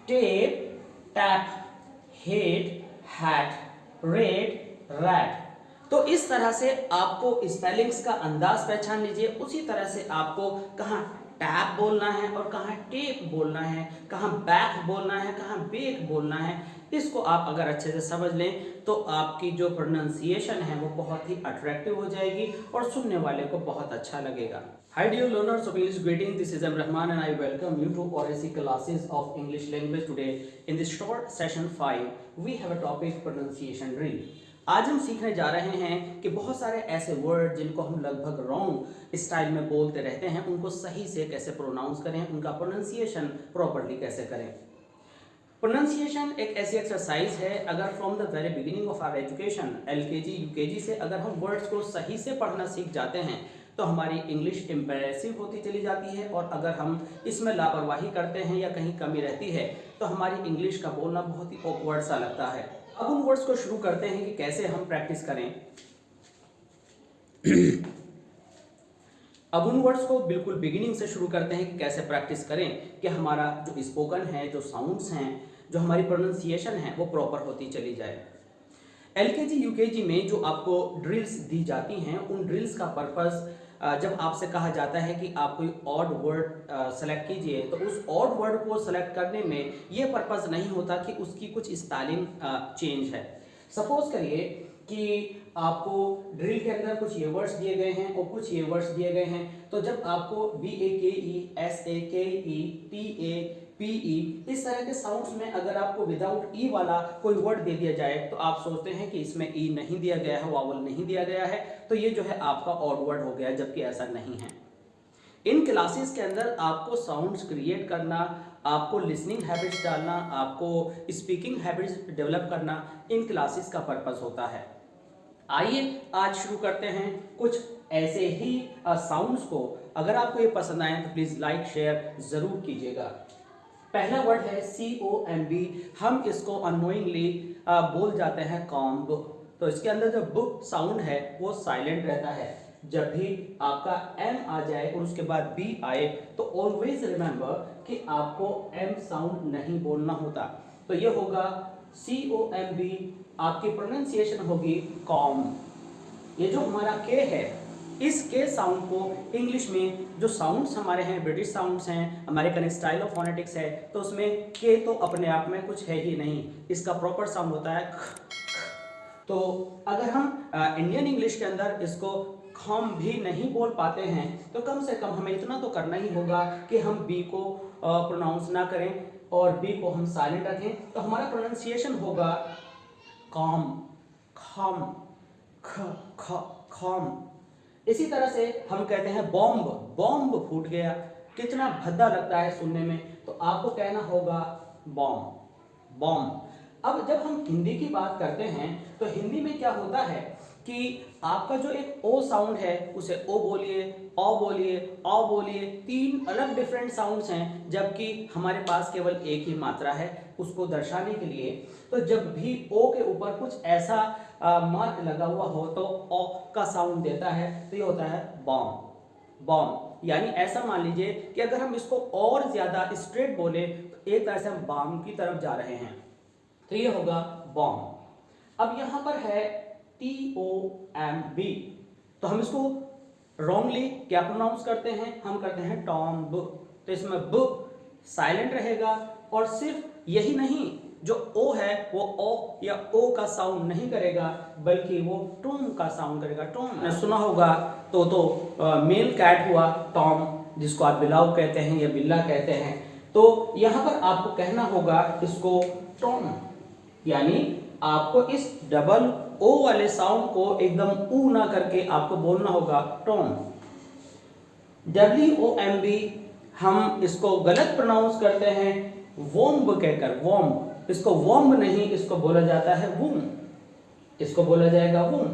Tape, tap, head, hat, red, rat. तो इस तरह से आपको स्पेलिंग्स का अंदाज पहचान लीजिए। उसी तरह से आपको कहाँ टैप बोलना है और कहाँ टेप बोलना है, कहाँ बैक बोलना है, कहाँ बेक बोलना है। इसको आप अगर अच्छे से समझ लें तो आपकी जो प्रोनाउंसिएशन है वो बहुत ही अट्रैक्टिव हो जाएगी और सुनने वाले को बहुत अच्छा लगेगा। Hi dear learners of English greeting, this is M. Rahman and I welcome you to RSC classes of English language. Today in this short session 5 we have a topic pronunciation drill. आज हम सीखने जा रहे हैं कि बहुत सारे ऐसे वर्ड जिनको हम लगभग रॉन्ग स्टाइल में बोलते रहते हैं उनको सही से कैसे प्रोनाउंस करें, उनका प्रोनाउंसिएशन प्रॉपर्ली कैसे करें। प्रोनाउंसिएशन एक ऐसी एक्सरसाइज है, अगर from the very beginning of our education LKG UKG से अगर हम वर्ड्स को सही से पढ़ना सीख जाते हैं तो हमारी इंग्लिश इम्प्रेसिव होती चली जाती है, और अगर हम इसमें लापरवाही करते हैं या कहीं कमी रहती है तो हमारी इंग्लिश का बोलना बहुत ही ऑकवर्ड सा लगता है। अब उन वर्ड्स को शुरू करते हैं कि कैसे हम प्रैक्टिस करें। अब उन वर्ड्स को बिल्कुल बिगिनिंग से शुरू करते हैं कि कैसे प्रैक्टिस करें कि हमारा जो स्पोकन है, जो साउंड्स हैं, जो हमारी प्रोनाउंसिएशन है वो प्रॉपर होती चली जाए। LKG UKG में जो आपको ड्रिल्स दी जाती हैं उन ड्रिल्स का पर्पस, जब आपसे कहा जाता है कि आप कोई ऑड वर्ड सेलेक्ट कीजिए तो उस ऑड वर्ड को सेलेक्ट करने में ये पर्पस नहीं होता कि उसकी कुछ स्पेलिंग चेंज है। सपोज करिए कि आपको ड्रिल के अंदर कुछ ये वर्ड्स दिए गए हैं और कुछ ये वर्ड्स दिए गए हैं, तो जब आपको BAKE, SAKE, TAPE इस तरह के साउंड्स में अगर आपको विदाउट ई वाला कोई वर्ड दे दिया जाए तो आप सोचते हैं कि इसमें ई नहीं दिया गया है, वावल नहीं दिया गया है, तो ये जो है आपका ऑड वर्ड हो गया, जबकि ऐसा नहीं है। इन क्लासेस के अंदर आपको साउंड्स क्रिएट करना, आपको लिसनिंग हैबिट्स डालना, आपको स्पीकिंग हैबिट्स डेवलप करना, इन क्लासेस का पर्पस होता है। आइए आज शुरू करते हैं कुछ ऐसे ही साउंड्स को। अगर आपको ये पसंद आए तो प्लीज़ लाइक शेयर ज़रूर कीजिएगा। पहला वर्ड है COMB। हम इसको अननोइंगली बोल जाते हैं कॉम्ब। तो इसके अंदर जो ब साउंड है वो साइलेंट रहता है। जब भी आपका M आ जाए और उसके बाद B आए तो ऑलवेज रिमेंबर कि आपको M साउंड नहीं बोलना होता। तो ये होगा COMB। आपकी प्रोनाउंसिएशन होगी कॉम। ये जो हमारा K है, इस के साउंड को इंग्लिश में जो साउंड्स हमारे हैं, ब्रिटिश साउंड्स हैं, अमेरिकन स्टाइल ऑफ फोनेटिक्स है, तो उसमें के तो अपने आप में कुछ है ही नहीं, इसका प्रॉपर साउंड होता है ख। तो अगर हम इंडियन इंग्लिश के अंदर इसको हम भी नहीं बोल पाते हैं तो कम से कम हमें इतना तो करना ही होगा कि हम बी को प्रोनाउंस ना करें और बी को हम साइलेंट रखें। तो हमारा प्रोनाउंसिएशन होगा कॉम, खम, ख, ख, खम। इसी तरह से हम कहते हैं बॉम्ब, बॉम्ब फूट गया, कितना भद्दा लगता है सुनने में, तो आपको कहना होगा बॉम्ब, बॉम्ब। अब जब हम हिंदी की बात करते हैं तो हिंदी में क्या होता है कि आपका जो एक ओ साउंड है उसे ओ बोलिए, औ बोलिए, औ बोलिए, तीन अलग डिफरेंट साउंड्स हैं, जबकि हमारे पास केवल एक ही मात्रा है उसको दर्शाने के लिए। तो जब भी ओ के ऊपर कुछ ऐसा मार्क लगा हुआ हो तो ओ का साउंड देता है, तो ये होता है बॉम्ब, बॉम्ब। यानी ऐसा मान लीजिए कि अगर हम इसको और ज्यादा स्ट्रेट बोले तो एक तरह से हम बॉम्ब की तरफ जा रहे हैं, तो ये होगा बॉम्ब। अब यहाँ पर है TOMB, तो हम इसको रॉन्गली क्या प्रोनाउंस करते हैं, हम करते हैं टॉम्ब। तो इसमें ब साइलेंट रहेगा और सिर्फ यही नहीं, जो ओ है वो ओ या ओ का साउंड नहीं करेगा बल्कि वो टॉम का साउंड करेगा। टॉम ने सुना होगा तो मेल कैट हुआ टॉम, जिसको आप बिलाव कहते हैं या बिल्ला कहते हैं। तो यहाँ पर आपको कहना होगा इसको टॉम, यानी आपको इस डबल ओ वाले साउंड को एकदम ऊ ना करके आपको बोलना होगा टॉम। WOMB हम इसको गलत प्रोनाउंस करते हैं वोम्ब कहकर, वोम्ब। इसको वोम्ब नहीं, इसको बोला जाता है वूम, इसको बोला जाएगा वूम।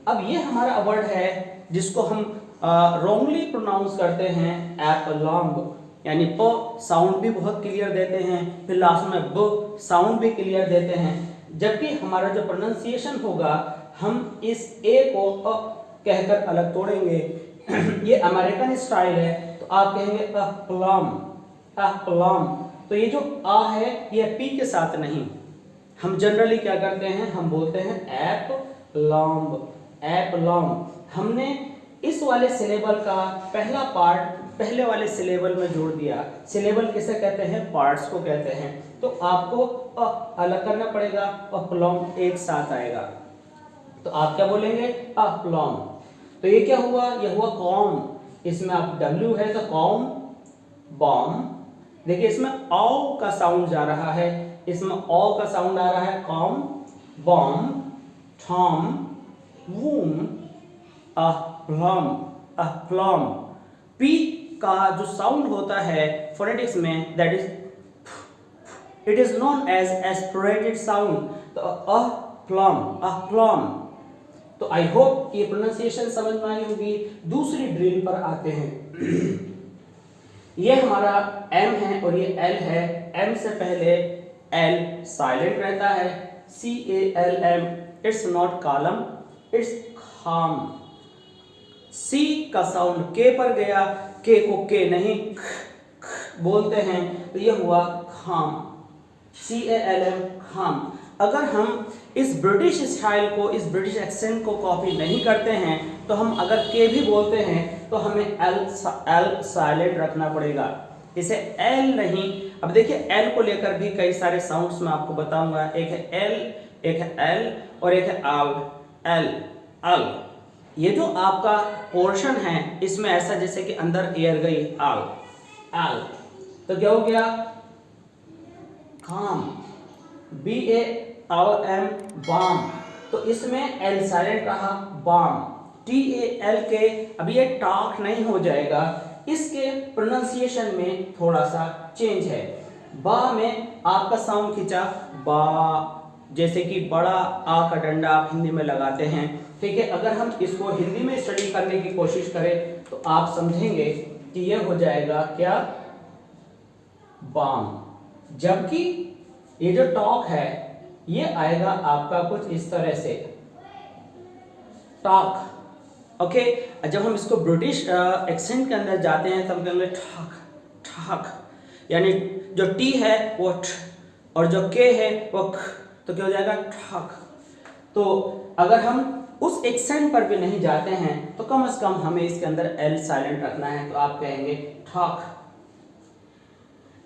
अब ये हमारा वर्ड है जिसको हम रॉन्गली प्रोनाउंस करते हैं एप्लॉन्ग, यानी प साउंड भी बहुत क्लियर देते हैं, फिर लास्ट में ब साउंड भी क्लियर देते हैं, जबकि हमारा जो प्रोनाउंसिएशन होगा हम इस ए को अ कहकर अलग तोड़ेंगे। ये अमेरिकन स्टाइल है, तो आप कहेंगे अप्लम, अप्लम। तो ये जो आ है ये पी के साथ नहीं, हम जनरली क्या करते हैं, हम बोलते हैं एप लॉम्ब, एप लॉम्ब। हमने इस वाले सिलेबल का पहला पार्ट पहले वाले सिलेबल में जोड़ दिया। सिलेबल किसे कहते हैं, पार्ट्स को कहते हैं। तो आपको अलग करना पड़ेगा, अप्लॉम एक साथ आएगा, तो आप क्या बोलेंगे, अप्लॉम। तो ये क्या हुआ, ये हुआ कॉम, इसमें आप W है तो कॉम बॉम। देखिए इसमें औ का साउंड जा रहा है, इसमें औ का साउंड आ रहा है, calm balm tomb womb aplomb, aplomb. P का जो साउंड होता है फोनेटिक्स में, that is it is known as aspirated sound, तो अप्लॉम, अप्लॉम। तो आई होप ये प्रोनाउंसिएशन समझ में आई होगी। दूसरी ड्रिल पर आते हैं। ये हमारा M है और ये L है। M से पहले L साइलेंट रहता है, CALM, it's not column, it's खाम। C का साउंड K पर गया, K को K नहीं बोलते हैं, तो ये हुआ खाम, CALM खाम। अगर हम इस ब्रिटिश स्टाइल को, इस ब्रिटिश एक्सेंट को कॉपी नहीं करते हैं, तो हम अगर के भी बोलते हैं तो हमें एल साइलेंट रखना पड़ेगा, इसे एल नहीं। अब देखिए एल को लेकर भी कई सारे साउंड्स मैं आपको बताऊंगा, एक है एल, एक है एल और एक है आल, एल अल। ये जो आपका पोर्शन है इसमें ऐसा जैसे कि अंदर एयर गई, आल आल, तो क्या हो गया, काम, BAM बाम। तो इसमें एल साइलेंट रहा, बाम, TAL के। अब ये टॉक नहीं हो जाएगा, इसके प्रोनाउंसिएशन में थोड़ा सा चेंज है। बा में आपका साउंड खींचा, बा, जैसे कि बड़ा आ का डंडा आप हिंदी में लगाते हैं, ठीक है। अगर हम इसको हिंदी में स्टडी करने की कोशिश करें तो आप समझेंगे कि ये हो जाएगा क्या, बाम। जबकि ये जो टॉक है ये आएगा आपका कुछ इस तरह से, टॉक, ओके। जब हम इसको ब्रिटिश एक्सेंट के अंदर जाते हैं तो हम कहेंगे ठक ठक, यानी जो टी है वो ठ और जो के है वो ख, तो क्या हो जाएगा, ठक। तो अगर हम उस एक्सेंट पर भी नहीं जाते हैं तो कम से कम हमें इसके अंदर एल साइलेंट रखना है, तो आप कहेंगे ठक।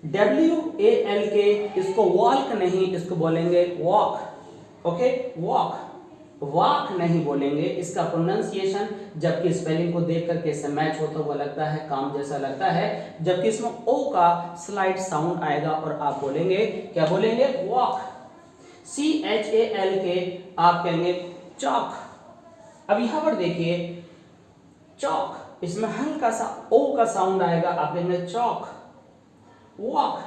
WAL के, इसको वॉल्क नहीं, इसको बोलेंगे वॉक, ओके, वॉक, वॉक नहीं बोलेंगे इसका प्रोनाउंसिएशन। जबकि स्पेलिंग को देख करके इससे मैच होता हुआ लगता है, काम जैसा लगता है, जबकि इसमें ओ का स्लाइड साउंड आएगा और आप बोलेंगे, क्या बोलेंगे, वॉक। CHAL के आप कहेंगे चौक। अब यहां पर देखिए चौक, इसमें हल्का सा ओ का साउंड आएगा, आप कहेंगे चौक, walk,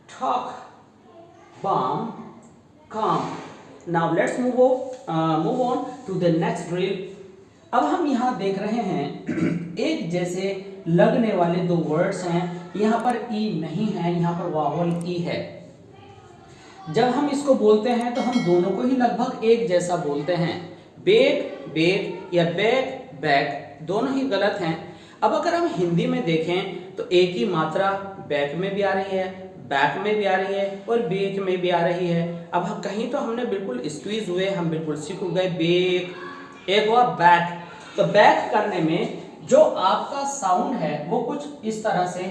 talk, balm, calm. Now let's move on to the next drill. अब हम यहाँ देख रहे हैं एक जैसे लगने वाले दो वर्ड्स हैं, यहाँ पर ई नहीं है, यहाँ पर वावल ई है। जब हम इसको बोलते हैं तो हम दोनों को ही लगभग एक जैसा बोलते हैं, बेक बेक या बैक बैक, दोनों ही गलत हैं। अब अगर हम हिंदी में देखें तो एक ही मात्रा बैक में भी आ रही है, बैक में भी आ रही है और बेक में भी आ रही है। अब कहीं तो हमने बिल्कुल स्क्वीज हुए, हम बिल्कुल सीख गए बेक, एक हुआ बैक। तो बैक करने में जो आपका साउंड है वो कुछ इस तरह से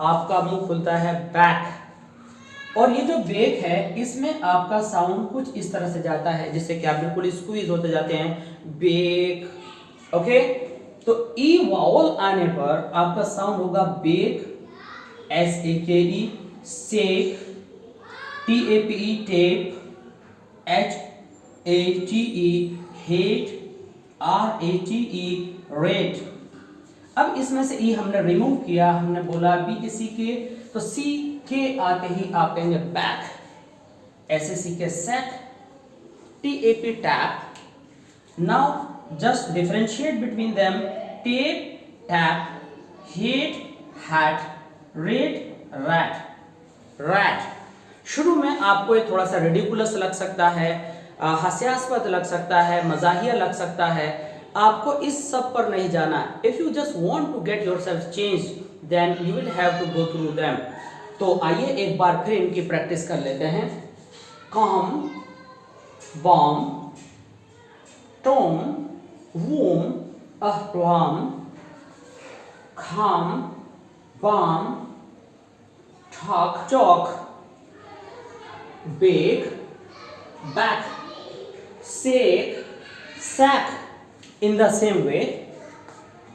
आपका मुंह खुलता है, बैक। और ये जो बेक है इसमें आपका साउंड कुछ इस तरह से जाता है, जिससे कि आप बिल्कुल स्क्वीज होते जाते हैं, बेक, ओके। तो ई वावल आने पर आपका साउंड होगा बेक, SAKE, सेक, TAPE, tape, HATE, hate, RATE, rate. अब इसमें से ई हमने रिमूव किया, हमने बोला BACK, तो C के आते ही आप कहेंगे बैक, SACK सेक, TAP tap. Now just differentiate between them, tape, tap, hate, hat, rate, rat, rat। शुरू में आपको ये थोड़ा सा रिडिकुलस लग सकता है, हास्यास्पद लग सकता है, मजाहिया लग सकता है, आपको इस सब पर नहीं जाना। If you just want to get yourself changed, then you will have to go through them. तो आइए एक बार फिर इनकी प्रैक्टिस कर लेते हैं। कम, बॉम, टोम, वूम, अहराम, खाम, बाम, ठाक, चौक, bake, back, shake, sack. In the same way,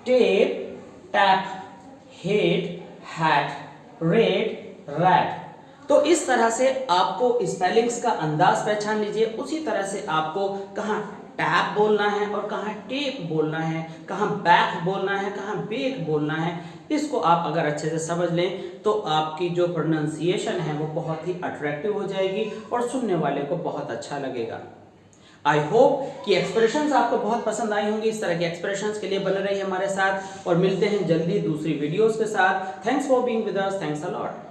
tape, tap, head, hat, red, rat. तो इस तरह से आपको स्पेलिंग्स का अंदाज पहचान लीजिए। उसी तरह से आपको कहाँ टैप बोलना है और कहाँ टेप बोलना है, कहाँ बैक बोलना है, कहाँ बेक बोलना है। इसको आप अगर अच्छे से समझ लें तो आपकी जो प्रोनाउंसिएशन है वो बहुत ही अट्रैक्टिव हो जाएगी और सुनने वाले को बहुत अच्छा लगेगा। आई होप कि एक्सप्रेशंस आपको बहुत पसंद आई होंगी। इस तरह के एक्सप्रेशंस के लिए बने रहिए हमारे साथ और मिलते हैं जल्दी दूसरी वीडियोस के साथ। Thanks for being with us, thanks a lot.